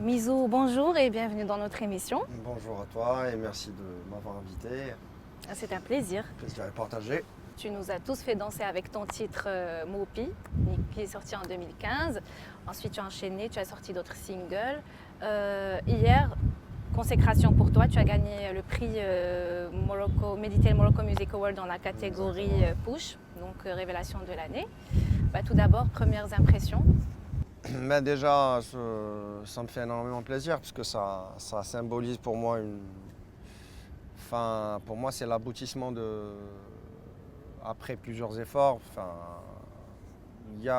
Mizou, bonjour et bienvenue dans notre émission. Bonjour à toi et merci de m'avoir invité. C'est un plaisir. Plaisir à partager. Tu nous as tous fait danser avec ton titre Mopi, qui est sorti en 2015. Ensuite, tu as enchaîné, tu as sorti d'autres singles. Hier, consécration pour toi, tu as gagné le prix Meditel Morocco Music Award dans la catégorie Push, donc révélation de l'année. Tout d'abord, premières impressions. Déjà, ça me fait énormément plaisir parce que ça symbolise pour moi pour moi, c'est l'aboutissement après plusieurs efforts.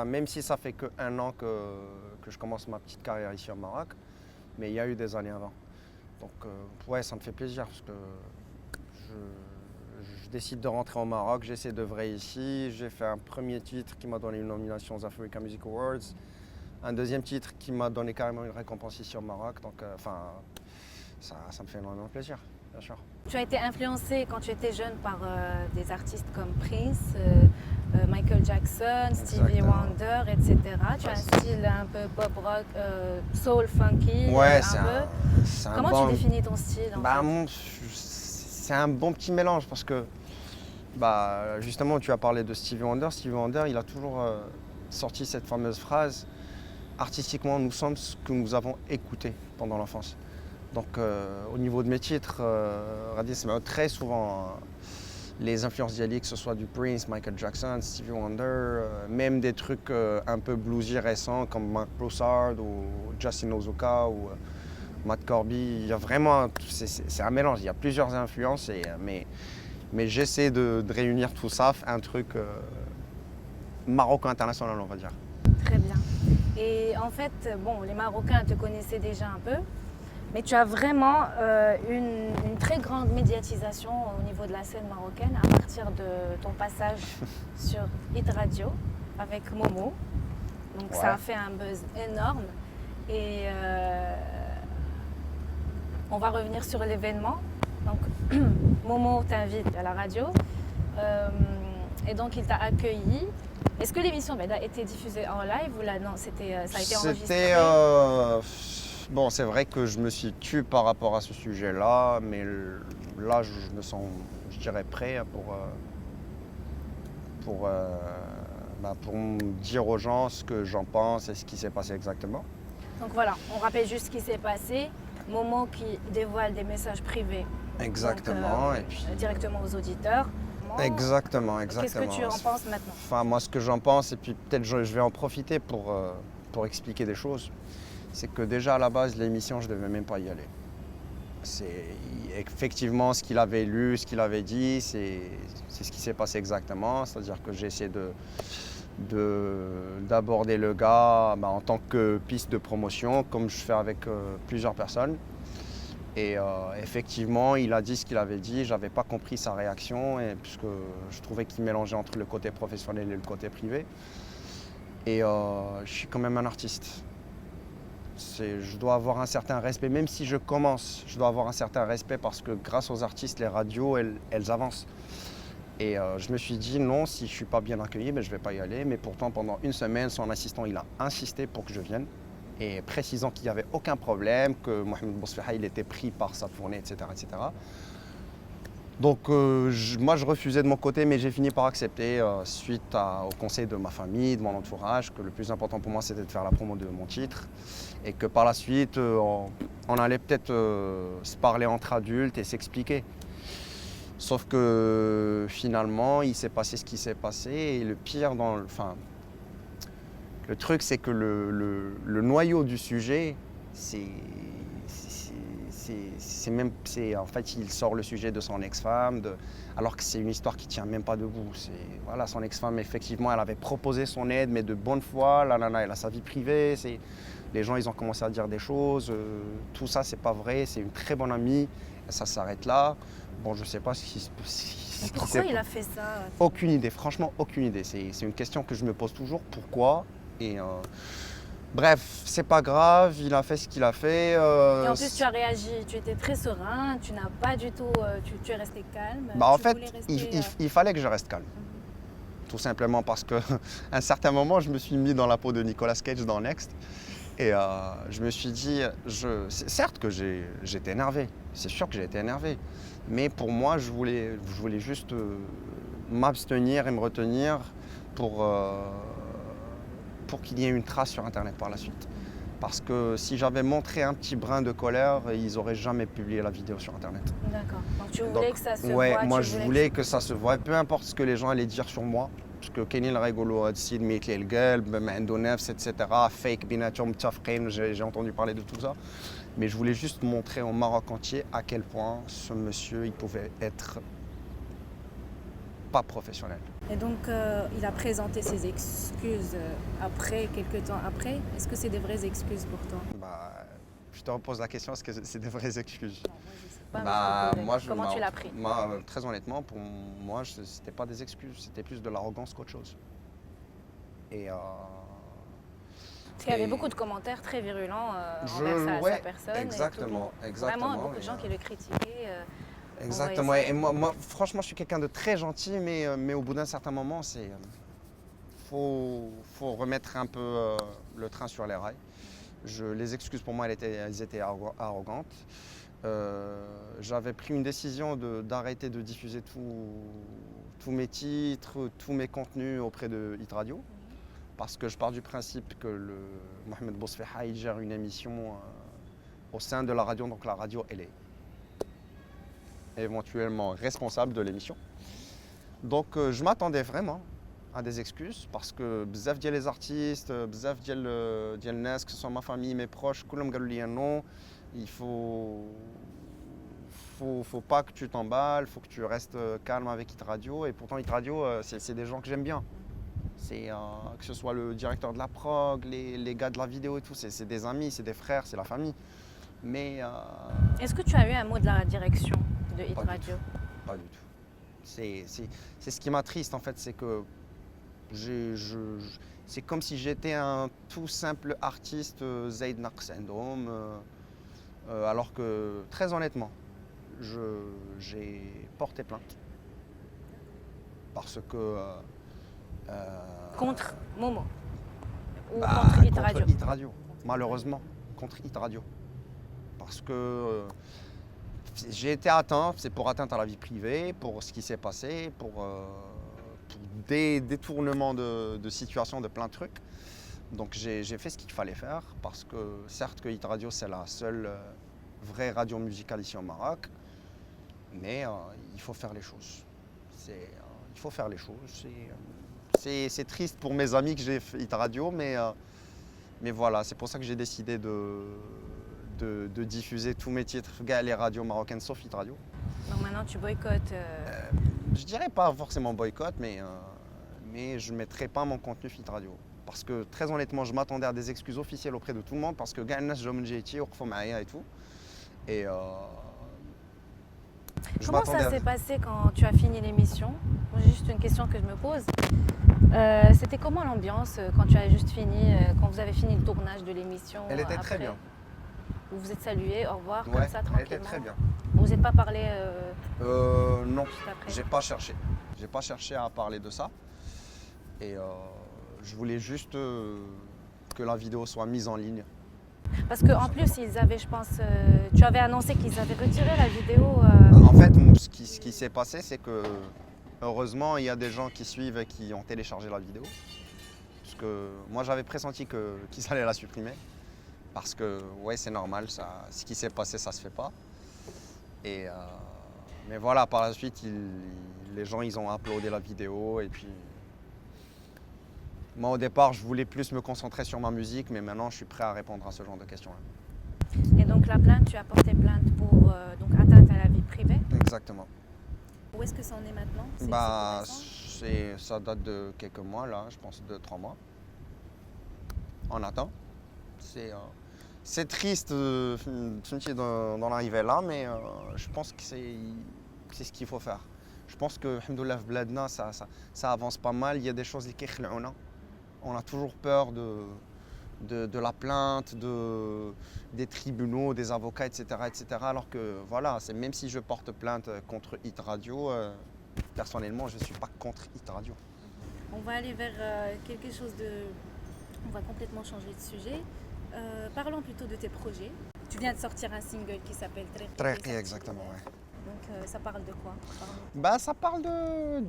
Même si ça fait qu'1 an que je commence ma petite carrière ici au Maroc, mais il y a eu des années avant. Donc ouais, ça me fait plaisir parce que je décide de rentrer au Maroc, j'essaie d'œuvrer ici. J'ai fait un premier titre qui m'a donné une nomination aux Africa Music Awards. Un deuxième titre qui m'a donné carrément une récompense ici au Maroc. Donc ça me fait énormément plaisir, bien sûr. Tu as été influencé quand tu étais jeune par des artistes comme Prince, Michael Jackson, Stevie Wonder, etc. Tu as un style un peu pop rock, soul, funky. Ouais, Comment tu définis ton style c'est un bon petit mélange parce que justement tu as parlé de Stevie Wonder. Stevie Wonder, il a toujours sorti cette fameuse phrase: artistiquement, nous sommes ce que nous avons écouté pendant l'enfance. Donc au niveau de mes titres, très souvent les influences d'Ali, que ce soit du Prince, Michael Jackson, Stevie Wonder, même des trucs un peu bluesy récents comme Mark Broussard ou Justin Ozuka ou Matt Corby. Il y a vraiment, c'est un mélange, il y a plusieurs influences, mais j'essaie de réunir tout ça, un truc marocain international, on va dire. Très bien. Et en fait, les Marocains te connaissaient déjà un peu, mais tu as vraiment une très grande médiatisation au niveau de la scène marocaine à partir de ton passage sur Hit Radio avec Momo. Donc ouais. Ça a fait un buzz énorme. Et on va revenir sur l'événement. Donc Momo t'invite à la radio et donc il t'a accueilli. Est-ce que l'émission a été diffusée en live ou là non, ça a été enregistré? Bon, c'est vrai que je me suis tué par rapport à ce sujet-là, mais là je me sens, je dirais, prêt pour dire aux gens ce que j'en pense et ce qui s'est passé exactement. Donc voilà, on rappelle juste ce qui s'est passé. Momo qui dévoile des messages privés. Exactement. Donc, et puis directement aux auditeurs. Exactement. Qu'est-ce que tu en penses maintenant? Moi, ce que j'en pense, et puis peut-être je vais en profiter pour expliquer des choses, c'est que déjà à la base, l'émission, je ne devais même pas y aller. C'est effectivement ce qu'il avait lu, ce qu'il avait dit, c'est ce qui s'est passé exactement. C'est-à-dire que j'ai essayé d'aborder le gars en tant que piste de promotion, comme je fais avec plusieurs personnes. Et effectivement, il a dit ce qu'il avait dit, je n'avais pas compris sa réaction, puisque je trouvais qu'il mélangeait entre le côté professionnel et le côté privé. Et je suis quand même un artiste. Je dois avoir un certain respect, même si je commence, je dois avoir un certain respect parce que grâce aux artistes, les radios, elles avancent. Et je me suis dit non, si je ne suis pas bien accueilli, je ne vais pas y aller. Mais pourtant, pendant une semaine, son assistant, il a insisté pour que je vienne. Et précisant qu'il n'y avait aucun problème, que Mohamed Bousfiha il était pris par sa tournée, etc. etc. Donc moi je refusais de mon côté, mais j'ai fini par accepter suite au conseil de ma famille, de mon entourage, que le plus important pour moi c'était de faire la promo de mon titre et que par la suite on allait peut-être se parler entre adultes et s'expliquer. Sauf que finalement il s'est passé ce qui s'est passé et le pire le truc, c'est que le noyau du sujet, en fait, il sort le sujet de son ex-femme, alors que c'est une histoire qui ne tient même pas debout. Voilà, son ex-femme, effectivement, elle avait proposé son aide, mais de bonne foi. La nana, elle a sa vie privée. Les gens, ils ont commencé à dire des choses. Tout ça, c'est pas vrai. C'est une très bonne amie. Ça s'arrête là. Bon, je sais pas ce qui se Pourquoi il a fait ça? Aucune idée, franchement, aucune idée. C'est une question que je me pose toujours. Pourquoi? Et Bref, c'est pas grave, il a fait ce qu'il a fait. Et en plus, tu as réagi, tu étais très serein, tu n'as pas du tout, tu es resté calme. Bah, en tu fait, voulais rester, il fallait que je reste calme. Tout simplement parce qu'à un certain moment, je me suis mis dans la peau de Nicolas Cage dans Next. Et je me suis dit, certes que j'étais énervé, c'est sûr que j'ai été énervé. Mais pour moi, je voulais juste m'abstenir et me retenir pour qu'il y ait une trace sur Internet par la suite. Parce que si j'avais montré un petit brin de colère, ils n'auraient jamais publié la vidéo sur Internet. D'accord. Donc tu voulais que ça se Ouais, voie. moi je voulais que ça se voie, peu importe ce que les gens allaient dire sur moi. Parce que Kenny le rigolo, Sid Mitli el Gelb, Mendo Nefs, etc. Fake, Binatum, Tafkin, j'ai entendu parler de tout ça. Mais je voulais juste montrer au Maroc entier à quel point ce monsieur, il pouvait être pas professionnel. Et donc, il a présenté ses excuses après, quelques temps après. Est-ce que c'est des vraies excuses pour toi? Bah, je te repose la question, est-ce que c'est des vraies excuses? Non, moi, je sais pas. Mais je te Comment tu l'as pris? Moi, très honnêtement, pour moi, c'était pas des excuses, c'était plus de l'arrogance qu'autre chose. Et Parce qu'il y avait beaucoup de commentaires très virulents envers sa personne. Exactement, exactement. Vraiment, beaucoup de gens qui le critiquaient. Exactement. Ouais, Et moi, franchement, je suis quelqu'un de très gentil, mais au bout d'un certain moment, faut remettre un peu le train sur les rails. Les excuses pour moi, elles étaient arrogantes. J'avais pris une décision d'arrêter de diffuser tous mes titres, tous mes contenus auprès de Hit Radio. Parce que je pars du principe que Mohamed Bousfiha, il gère une émission au sein de la radio, donc la radio, elle est éventuellement responsable de l'émission. Donc je m'attendais vraiment à des excuses parce que bzaf ديال les artistes, bzaf ديال الناس, que ce soit ma famille, mes proches, كلهم قالوا لي non, il faut pas que tu t'emballes, faut que tu restes calme avec Hit Radio. Et pourtant Hit Radio, c'est des gens que j'aime bien. Que ce soit le directeur de la prog, les gars de la vidéo et tout, c'est des amis, c'est des frères, c'est la famille. Mais est-ce que tu as eu un mot de la direction de Hit Radio? Pas du tout. C'est ce qui m'attriste en fait, c'est que c'est comme si j'étais un tout simple artiste Zaid Naqs syndrome, alors que très honnêtement, j'ai porté plainte parce que contre Momo ou contre Hit Radio? Hit Radio, malheureusement, contre Hit Radio, parce que j'ai été atteint, c'est pour atteinte à la vie privée, pour ce qui s'est passé, pour des détournements de situation, de plein de trucs. Donc j'ai fait ce qu'il fallait faire, parce que certes que Hit Radio c'est la seule vraie radio musicale ici au Maroc, mais il faut faire les choses. Il faut faire les choses. C'est triste pour mes amis que j'ai fait Hit Radio, mais voilà, c'est pour ça que j'ai décidé de diffuser tous mes titres, les radios marocaines sauf Hit Radio. Donc maintenant tu boycottes Je dirais pas forcément boycott, mais je ne mettrai pas mon contenu Hit Radio. Parce que très honnêtement, je m'attendais à des excuses officielles auprès de tout le monde, parce que et tout. Et comment ça s'est passé quand tu as fini l'émission? Juste une question que je me pose. C'était comment l'ambiance quand tu as juste fini, quand vous avez fini le tournage de l'émission? Elle était très bien. Vous vous êtes salués, au revoir, Ouais, comme ça, tranquillement? elle était très bien. Vous n'êtes pas parlé Non, juste après? j'ai pas cherché. J'ai pas cherché à parler de ça. Et je voulais juste que la vidéo soit mise en ligne. Parce qu'en plus, ils avaient, je pense, tu avais annoncé qu'ils avaient retiré la vidéo. En fait, ce qui s'est passé, c'est que heureusement, il y a des gens qui suivent et qui ont téléchargé la vidéo. Parce que moi, j'avais pressenti qu'ils allaient la supprimer. Parce que, ouais, c'est normal, ce qui s'est passé, ça se fait pas. Mais voilà, par la suite, les gens, ils ont uploadé la vidéo. Et puis, moi, au départ, je voulais plus me concentrer sur ma musique, mais maintenant, je suis prêt à répondre à ce genre de questions-là. Et donc, la plainte, tu as porté plainte pour donc, atteinte à la vie privée? Exactement. Où est-ce que ça en est maintenant? Ça date de quelques mois, là, je pense 2-3 mois. On attend. C'est triste d'en arriver là, mais je pense que c'est ce qu'il faut faire. Je pense que, alhamdoulilah, Bladna, ça avance pas mal. Il y a des choses qui sont. On a toujours peur de la plainte, des tribunaux, des avocats, etc., etc. Alors que voilà, même si je porte plainte contre Hit Radio, personnellement, je ne suis pas contre Hit Radio. On va aller vers quelque chose de... On va complètement changer de sujet. Parlons plutôt de tes projets. Tu viens de sortir un single qui s'appelle Traqi, exactement, ouais. Donc ça parle de quoi? Ça parle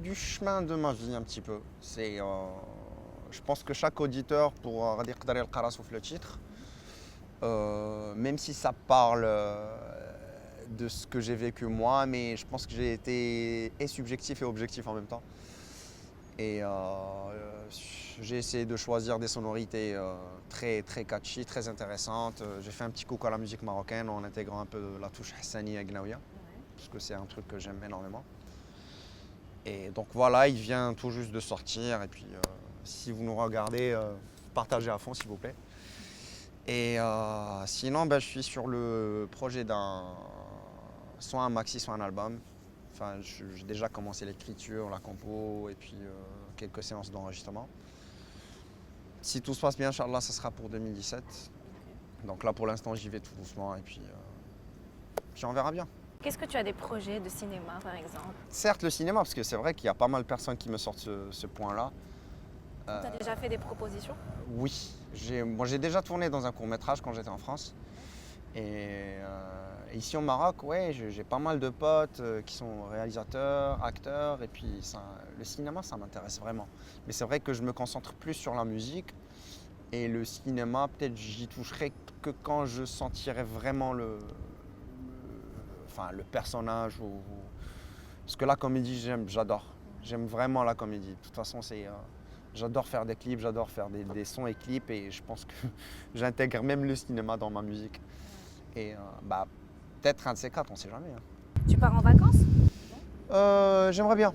du chemin de ma vie un petit peu. Je pense que chaque auditeur pourra dire le titre. Même si ça parle de ce que j'ai vécu moi, mais je pense que j'ai été subjectif et objectif en même temps. Et j'ai essayé de choisir des sonorités très, très catchy, très intéressantes. J'ai fait un petit coucou à la musique marocaine en intégrant un peu la touche Hassani et Gnaouia, parce que c'est un truc que j'aime énormément. Et donc voilà, il vient tout juste de sortir. Et puis si vous nous regardez, partagez à fond s'il vous plaît. Et sinon, je suis sur le projet soit un maxi, soit un album. Enfin, j'ai déjà commencé l'écriture, la compo et puis quelques séances d'enregistrement. Si tout se passe bien, Inch'Allah, ça sera pour 2017. Donc là, pour l'instant, j'y vais tout doucement et puis on verra bien. Qu'est-ce que tu as des projets de cinéma, par exemple? Certes, le cinéma, parce que c'est vrai qu'il y a pas mal de personnes qui me sortent ce point-là. Tu as déjà fait des propositions? Oui, j'ai déjà tourné dans un court-métrage quand j'étais en France. Et ici au Maroc, ouais, j'ai pas mal de potes qui sont réalisateurs, acteurs, et puis le cinéma, ça m'intéresse vraiment. Mais c'est vrai que je me concentre plus sur la musique, et le cinéma, peut-être j'y toucherai que quand je sentirai vraiment le personnage. Parce que la comédie, j'adore. J'aime vraiment la comédie. De toute façon, j'adore faire des clips, j'adore faire des sons et clips, et je pense que j'intègre même le cinéma dans ma musique. Et peut-être un de ces quatre, on ne sait jamais. Tu pars en vacances? J'aimerais bien.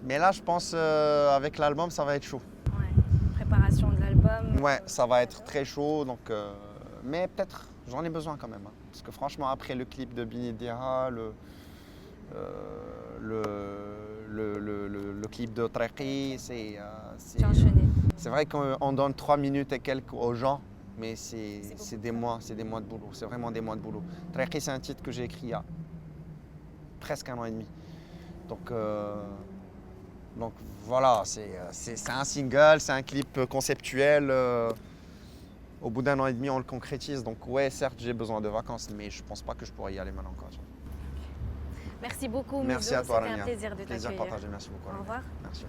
Mais là, je pense avec l'album, ça va être chaud. Ouais, préparation de l'album. Ouais, ça va être très chaud. Donc, mais peut-être, j'en ai besoin quand même. Parce que franchement, après le clip de Bini Dira, le clip de Traqi, c'est enchaîné. C'est vrai qu'on donne 3 minutes et quelques aux gens. Mais c'est des mois de boulot, c'est vraiment des mois de boulot. Traqi, c'est un titre que j'ai écrit il y a presque 1 an et demi. Donc voilà, c'est un single, c'est un clip conceptuel. Au bout d'1 an et demi, on le concrétise. Donc ouais, certes, j'ai besoin de vacances, mais je pense pas que je pourrais y aller maintenant encore. Merci beaucoup, Mizo. Merci à toi, C'était un plaisir de t'accueillir. Plaisir partagé, merci beaucoup. Au revoir. Merci.